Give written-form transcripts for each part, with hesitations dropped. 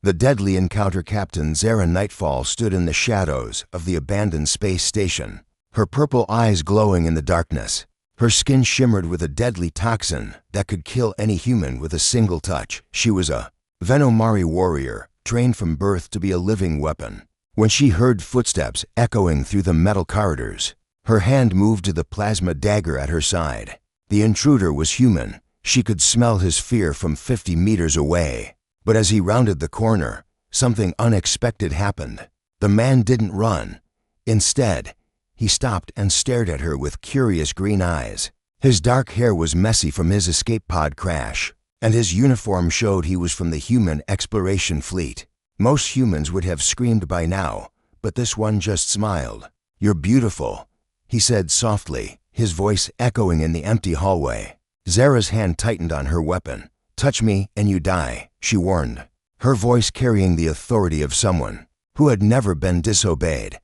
The deadly encounter. Captain Zara Nightfall stood in the shadows of the abandoned space station, her purple eyes glowing in the darkness. Her skin shimmered with a deadly toxin that could kill any human with a single touch. She was a Venomari warrior, trained from birth to be a living weapon. When she heard footsteps echoing through the metal corridors, her hand moved to the plasma dagger at her side. The intruder was human. She could smell his fear from 50 meters away. But as he rounded the corner, something unexpected happened. The man didn't run. Instead, he stopped and stared at her with curious green eyes. His dark hair was messy from his escape pod crash, and his uniform showed he was from the human exploration fleet. Most humans would have screamed by now, but this one just smiled. "You're beautiful," he said softly, his voice echoing in the empty hallway. Zara's hand tightened on her weapon. "Touch me and you die," she warned, her voice carrying the authority of someone who had never been disobeyed.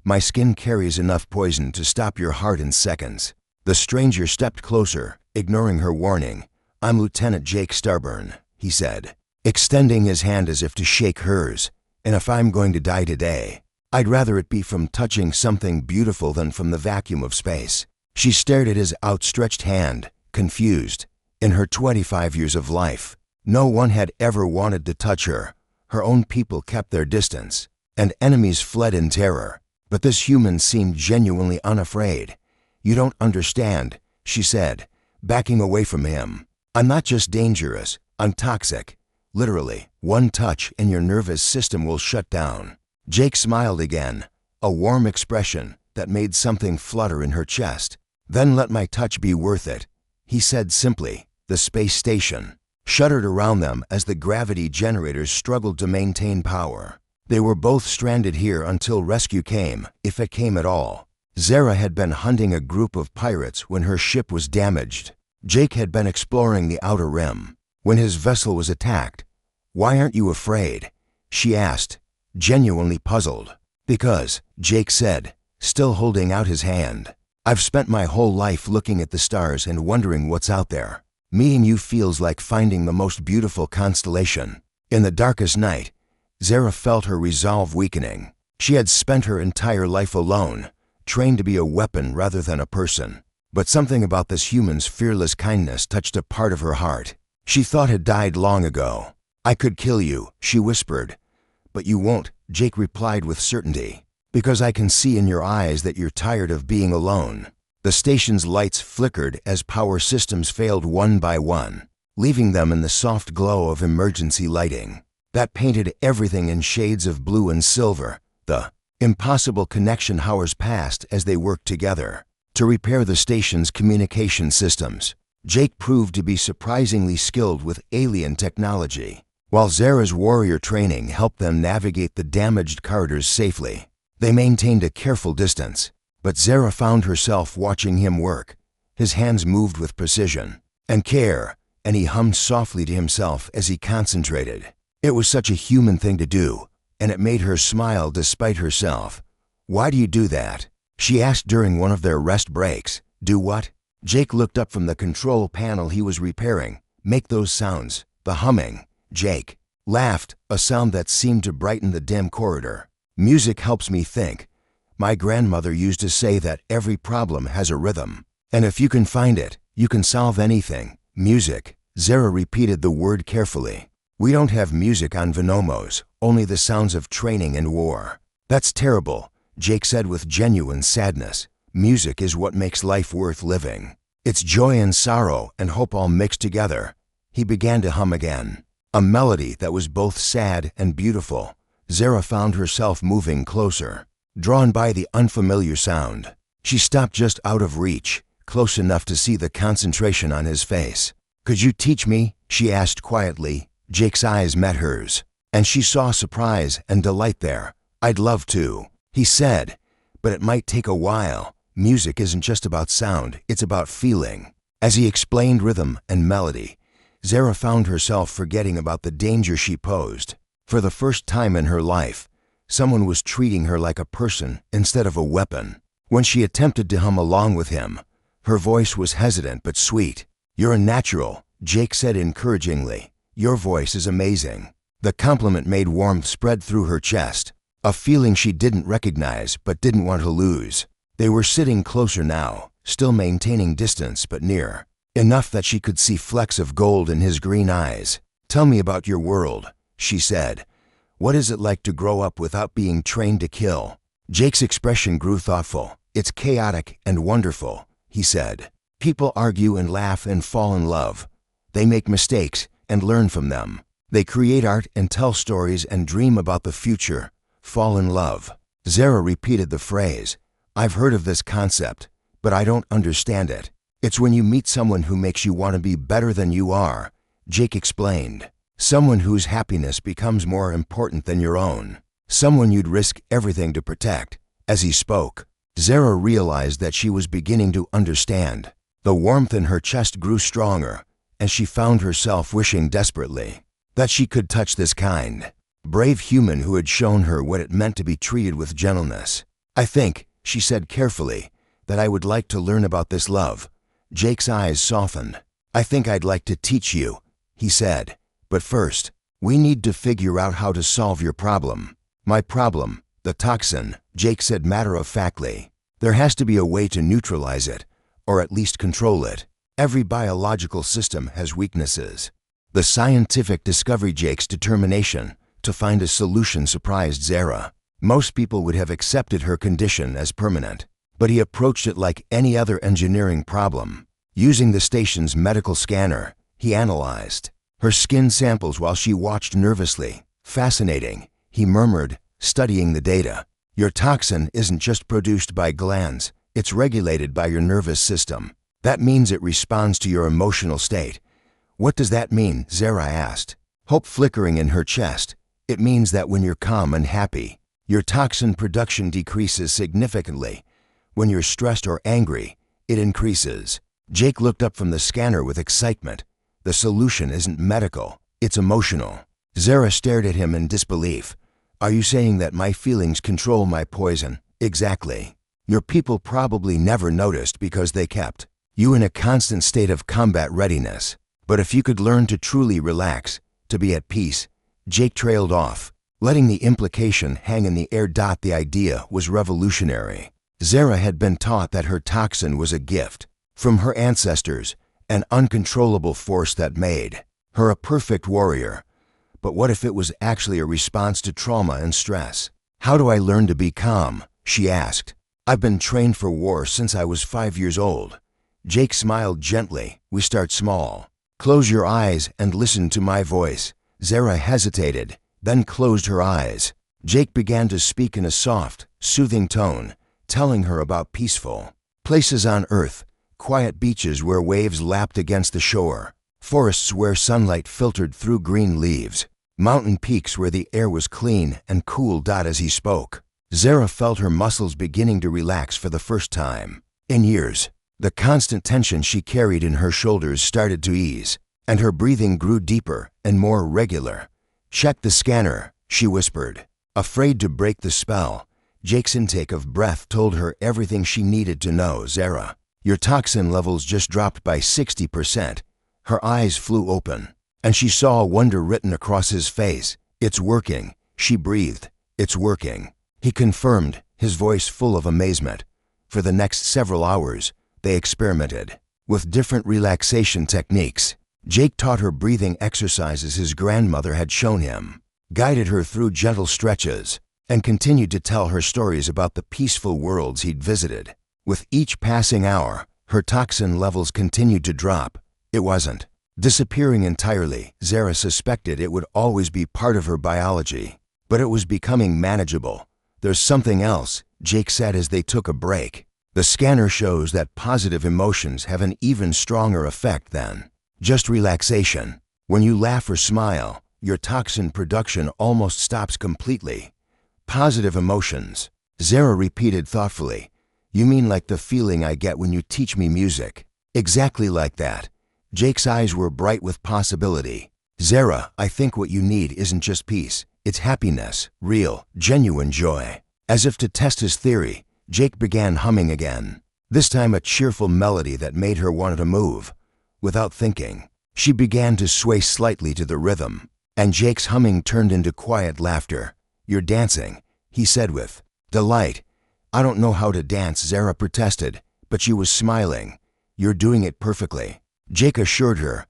"My skin carries enough poison to stop your heart in seconds." The stranger stepped closer, ignoring her warning. "I'm Lieutenant Jake Starburn," he said, extending his hand as if to shake hers. "And if I'm going to die today, I'd rather it be from touching something beautiful than from the vacuum of space." She stared at his outstretched hand, confused. In her 25 years of life, no one had ever wanted to touch her. Her own people kept their distance, and enemies fled in terror. But this human seemed genuinely unafraid. "You don't understand," she said, backing away from him. "I'm not just dangerous, I'm toxic. Literally, one touch and your nervous system will shut down." Jake smiled again, a warm expression that made something flutter in her chest. "Then let my touch be worth it," he said simply. The space station shuddered around them as the gravity generators struggled to maintain power. They were both stranded here until rescue came, if it came at all. Zara had been hunting a group of pirates when her ship was damaged. Jake had been exploring the outer rim when his vessel was attacked. "Why aren't you afraid?" she asked, genuinely puzzled. "Because," Jake said, still holding out his hand, "I've spent my whole life looking at the stars and wondering what's out there. Meeting you feels like finding the most beautiful constellation." In the darkest night, Zara felt her resolve weakening. She had spent her entire life alone, trained to be a weapon rather than a person. But something about this human's fearless kindness touched a part of her heart she thought had died long ago. "I could kill you," she whispered. "But you won't," Jake replied with certainty, "because I can see in your eyes that you're tired of being alone." The station's lights flickered as power systems failed one by one, leaving them in the soft glow of emergency lighting that painted everything in shades of blue and silver. The impossible connection hours passed as they worked together to repair the station's communication systems. Jake proved to be surprisingly skilled with alien technology, while Zara's warrior training helped them navigate the damaged corridors safely. They maintained a careful distance, but Zara found herself watching him work. His hands moved with precision and care, and he hummed softly to himself as he concentrated. It was such a human thing to do, and it made her smile despite herself. "Why do you do that?" she asked during one of their rest breaks. "Do what?" Jake looked up from the control panel he was repairing. "Make those sounds, the humming." Jake laughed, a sound that seemed to brighten the dim corridor. "Music helps me think. My grandmother used to say that every problem has a rhythm, and if you can find it, you can solve anything." "Music," Zara repeated the word carefully. "We don't have music on Venomos, only the sounds of training and war." "That's terrible," Jake said with genuine sadness. "Music is what makes life worth living. It's joy and sorrow and hope all mixed together." He began to hum again, a melody that was both sad and beautiful. Zara found herself moving closer, drawn by the unfamiliar sound. She stopped just out of reach, close enough to see the concentration on his face. "Could you teach me?" she asked quietly. Jake's eyes met hers, and she saw surprise and delight there. "I'd love to," he said, "but it might take a while. Music isn't just about sound, it's about feeling." As he explained rhythm and melody, Zara found herself forgetting about the danger she posed. For the first time in her life, someone was treating her like a person instead of a weapon. When she attempted to hum along with him, her voice was hesitant but sweet. "You're a natural," Jake said encouragingly. "Your voice is amazing." The compliment made warmth spread through her chest, a feeling she didn't recognize but didn't want to lose. They were sitting closer now, still maintaining distance but near, enough that she could see flecks of gold in his green eyes. "Tell me about your world," she said. "What is it like to grow up without being trained to kill?" Jake's expression grew thoughtful. "It's chaotic and wonderful," he said. "People argue and laugh and fall in love. They make mistakes and learn from them. They create art and tell stories and dream about the future. Fall in love." Zara repeated the phrase. "I've heard of this concept, but I don't understand it." "It's when you meet someone who makes you want to be better than you are," Jake explained. "Someone whose happiness becomes more important than your own. Someone you'd risk everything to protect." As he spoke, Zara realized that she was beginning to understand. The warmth in her chest grew stronger, and she found herself wishing desperately that she could touch this kind, brave human who had shown her what it meant to be treated with gentleness. "I think," she said carefully, "that I would like to learn about this love." Jake's eyes softened. "I think I'd like to teach you," he said. "But first, we need to figure out how to solve your problem." "My problem, the toxin," Jake said matter-of-factly. "There has to be a way to neutralize it, or at least control it. Every biological system has weaknesses." The scientific discovery, Jake's determination to find a solution, surprised Zara. Most people would have accepted her condition as permanent, but he approached it like any other engineering problem. Using the station's medical scanner, he analyzed her skin samples while she watched nervously. "Fascinating," he murmured, studying the data. "Your toxin isn't just produced by glands, it's regulated by your nervous system. That means it responds to your emotional state." "What does that mean?" Zara asked, hope flickering in her chest. "It means that when you're calm and happy, your toxin production decreases significantly. When you're stressed or angry, it increases." Jake looked up from the scanner with excitement. "The solution isn't medical, it's emotional." Zara stared at him in disbelief. "Are you saying that my feelings control my poison?" "Exactly. Your people probably never noticed because they kept you in a constant state of combat readiness. But if you could learn to truly relax, to be at peace." Jake trailed off, letting the implication hang in the air. The idea was revolutionary. Zara had been taught that her toxin was a gift from her ancestors, an uncontrollable force that made her a perfect warrior. But what if it was actually a response to trauma and stress? "How do I learn to be calm?" she asked. "I've been trained for war since I was 5 years old." Jake smiled gently. "We start small. Close your eyes and listen to my voice." Zara hesitated, then closed her eyes. Jake began to speak in a soft, soothing tone, telling her about peaceful places on Earth, quiet beaches where waves lapped against the shore, forests where sunlight filtered through green leaves, mountain peaks where the air was clean and cool. As he spoke, Zara felt her muscles beginning to relax for the first time in years. The constant tension she carried in her shoulders started to ease, and her breathing grew deeper and more regular. "Check the scanner," she whispered. Afraid to break the spell, Jake's intake of breath told her everything she needed to know. "Zara, your toxin levels just dropped by 60%. Her eyes flew open, and she saw wonder written across his face. "It's working," she breathed. "It's working," he confirmed, his voice full of amazement. For the next several hours, they experimented with different relaxation techniques. Jake taught her breathing exercises his grandmother had shown him, guided her through gentle stretches, and continued to tell her stories about the peaceful worlds he'd visited. With each passing hour, her toxin levels continued to drop. It wasn't disappearing entirely. Zara suspected it would always be part of her biology, but it was becoming manageable. "There's something else," Jake said as they took a break. "The scanner shows that positive emotions have an even stronger effect than just relaxation. When you laugh or smile, your toxin production almost stops completely." "Positive emotions," Zara repeated thoughtfully. "You mean like the feeling I get when you teach me music?" "Exactly like that." Jake's eyes were bright with possibility. "Zara, I think what you need isn't just peace. It's happiness, real, genuine joy." As if to test his theory, Jake began humming again, this time a cheerful melody that made her want to move. Without thinking, she began to sway slightly to the rhythm. And Jake's humming turned into quiet laughter. "You're dancing," he said with delight. "I don't know how to dance," Zara protested, but she was smiling. "You're doing it perfectly," Jake assured her.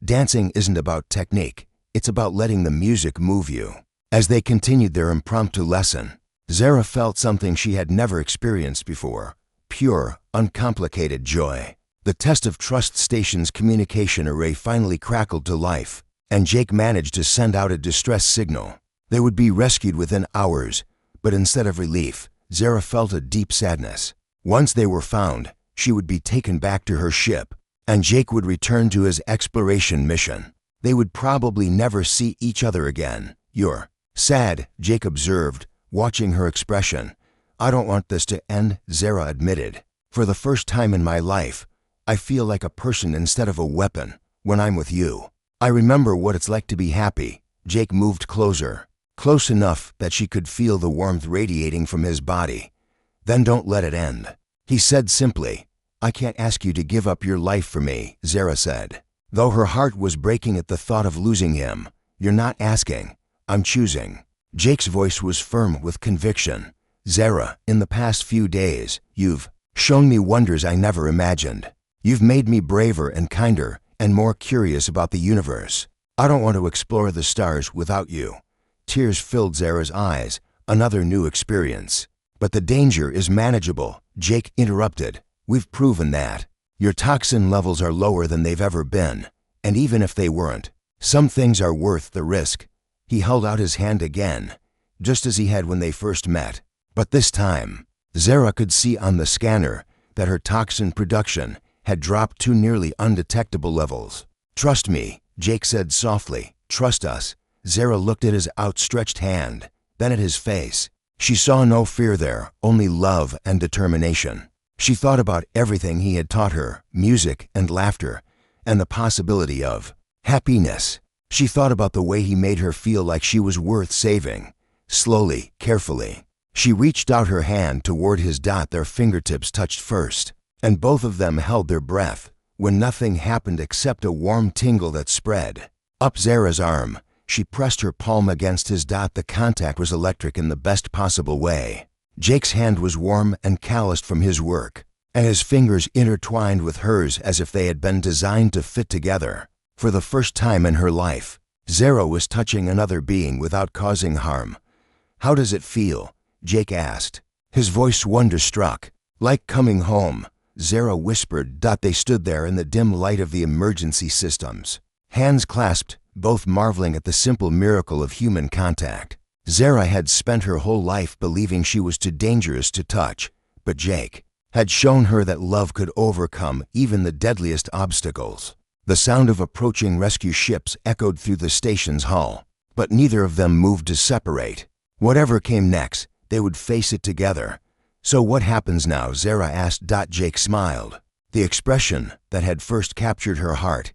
"Dancing isn't about technique, it's about letting the music move you." As they continued their impromptu lesson, Zara felt something she had never experienced before: pure, uncomplicated joy. The test of trust station's communication array finally crackled to life, and Jake managed to send out a distress signal. They would be rescued within hours, but instead of relief, Zara felt a deep sadness. Once they were found, she would be taken back to her ship, and Jake would return to his exploration mission. They would probably never see each other again. "You're sad," Jake observed, watching her expression. "I don't want this to end," Zara admitted. "For the first time in my life, I feel like a person instead of a weapon when I'm with you. I remember what it's like to be happy." Jake moved closer, close enough that she could feel the warmth radiating from his body. "Then don't let it end," he said simply. "I can't ask you to give up your life for me," Zara said, though her heart was breaking at the thought of losing him. "You're not asking, I'm choosing." Jake's voice was firm with conviction. "Zara, in the past few days, you've shown me wonders I never imagined. You've made me braver and kinder and more curious about the universe. I don't want to explore the stars without you." Tears filled Zara's eyes, another new experience. "But the danger is manageable," Jake interrupted. "We've proven that. Your toxin levels are lower than they've ever been, and even if they weren't, some things are worth the risk." He held out his hand again, just as he had when they first met. But this time, Zara could see on the scanner that her toxin production had dropped to nearly undetectable levels. "Trust me," Jake said softly. "Trust us." Zara looked at his outstretched hand, then at his face. She saw no fear there, only love and determination. She thought about everything he had taught her, music and laughter, and the possibility of happiness. She thought about the way he made her feel like she was worth saving. Slowly, carefully, she reached out her hand toward his dot. Their fingertips touched first, and both of them held their breath when nothing happened except a warm tingle that spread up Zara's arm. She pressed her palm against his dot. The contact was electric in the best possible way. Jake's hand was warm and calloused from his work, and his fingers intertwined with hers as if they had been designed to fit together. For the first time in her life, Zara was touching another being without causing harm. "How does it feel?" Jake asked, his voice wonderstruck. "Like coming home," Zara whispered. They stood there in the dim light of the emergency systems, hands clasped, both marveling at the simple miracle of human contact. Zara had spent her whole life believing she was too dangerous to touch, but Jake had shown her that love could overcome even the deadliest obstacles. The sound of approaching rescue ships echoed through the station's hull, but neither of them moved to separate. Whatever came next, they would face it together. "So what happens now?" Zara asked. Jake smiled, the expression that had first captured her heart.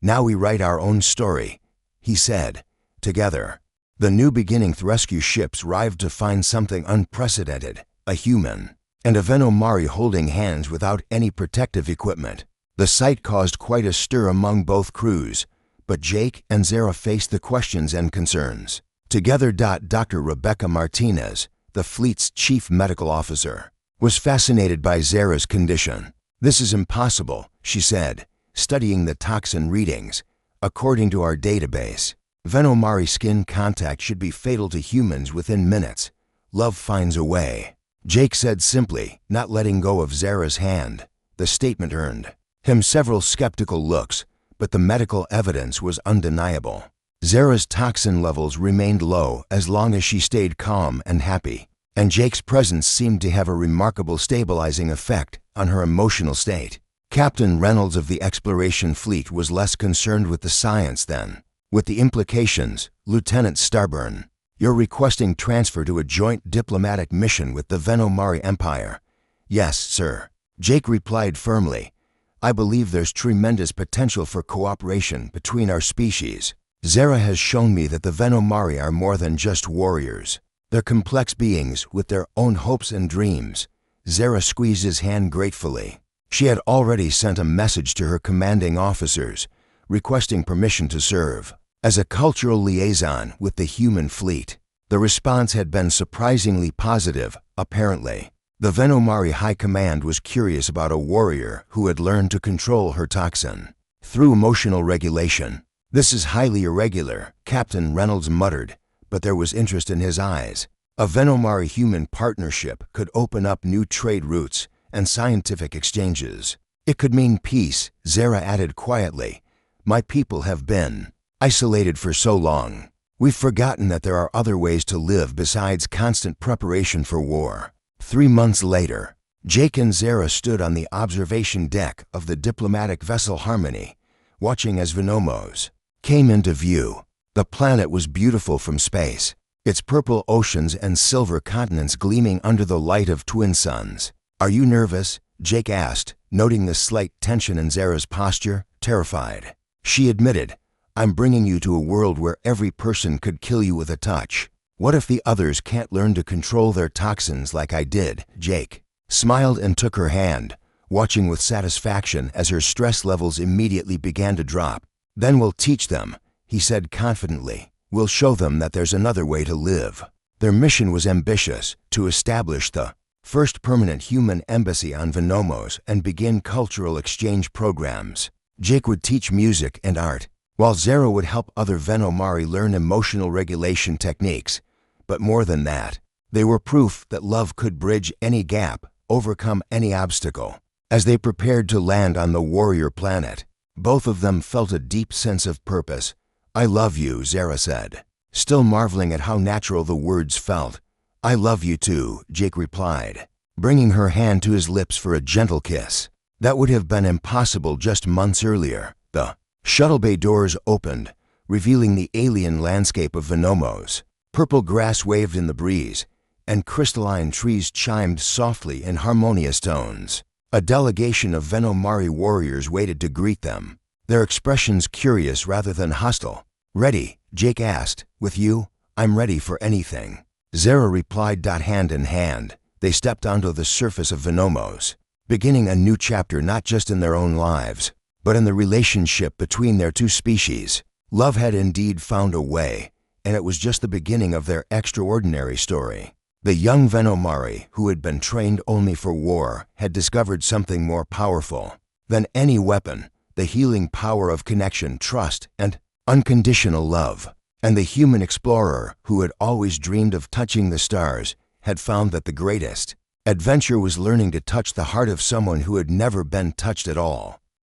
"Now we write our own story," he said. "Together." The new beginning. Rescue ships arrived to find something unprecedented, a human and a Venomari holding hands without any protective equipment. The sight caused quite a stir among both crews, but Jake and Zara faced the questions and concerns together. Dr. Rebecca Martinez, the fleet's chief medical officer, was fascinated by Zara's condition. "This is impossible," she said, studying the toxin readings. "According to our database, Venomari skin contact should be fatal to humans within minutes. Love finds a way," Jake said simply, not letting go of Zara's hand. The statement earned him several skeptical looks, but the medical evidence was undeniable. Zara's toxin levels remained low as long as she stayed calm and happy, and Jake's presence seemed to have a remarkable stabilizing effect on her emotional state. Captain Reynolds of the exploration fleet was less concerned with the science than with the implications. "Lieutenant Starburn, you're requesting transfer to a joint diplomatic mission with the Venomari Empire." "Yes, sir," Jake replied firmly. "I believe there's tremendous potential for cooperation between our species. Zara has shown me that the Venomari are more than just warriors. They're complex beings with their own hopes and dreams." Zara squeezed his hand gratefully. She had already sent a message to her commanding officers, requesting permission to serve. as a cultural liaison with the human fleet. The response had been surprisingly positive, apparently. The Venomari High Command was curious about a warrior who had learned to control her toxin through emotional regulation. "This is highly irregular," Captain Reynolds muttered, but there was interest in his eyes. A Venomari-human partnership could open up new trade routes and scientific exchanges. "It could mean peace," Zara added quietly. "My people have been isolated for so long. We've forgotten that there are other ways to live besides constant preparation for war." 3 months later, Jake and Zara stood on the observation deck of the diplomatic vessel Harmony, watching as Venomos came into view. The planet was beautiful from space, its purple oceans and silver continents gleaming under the light of twin suns. "Are you nervous?" Jake asked, noting the slight tension in Zara's posture, terrified. She admitted, "I'm bringing you to a world where every person could kill you with a touch. What if the others can't learn to control their toxins like I did?" Jake smiled and took her hand, watching with satisfaction as her stress levels immediately began to drop. "Then we'll teach them," he said confidently. "We'll show them that there's another way to live." Their mission was ambitious: to establish the first permanent human embassy on Venomos and begin cultural exchange programs. Jake would teach music and art, while Zara would help other Venomari learn emotional regulation techniques. But more than that, they were proof that love could bridge any gap, overcome any obstacle. As they prepared to land on the warrior planet, both of them felt a deep sense of purpose. "I love you," Zara said, still marveling at how natural the words felt. "I love you too," Jake replied, bringing her hand to his lips for a gentle kiss. That would have been impossible just months earlier. The shuttle bay doors opened, revealing the alien landscape of Venomos. Purple grass waved in the breeze, and crystalline trees chimed softly in harmonious tones. A delegation of Venomari warriors waited to greet them, their expressions curious rather than hostile. "Ready?" Jake asked. "With you, I'm ready for anything." Zara replied. Hand in hand, they stepped onto the surface of Venomos, beginning a new chapter not just in their own lives, but in the relationship between their two species. Love had indeed found a way, and it was just the beginning of their extraordinary story. The young Venomari, who had been trained only for war, had discovered something more powerful than any weapon: the healing power of connection, trust, and unconditional love. And the human explorer, who had always dreamed of touching the stars, had found that the greatest adventure was learning to touch the heart of someone who had never been touched at all.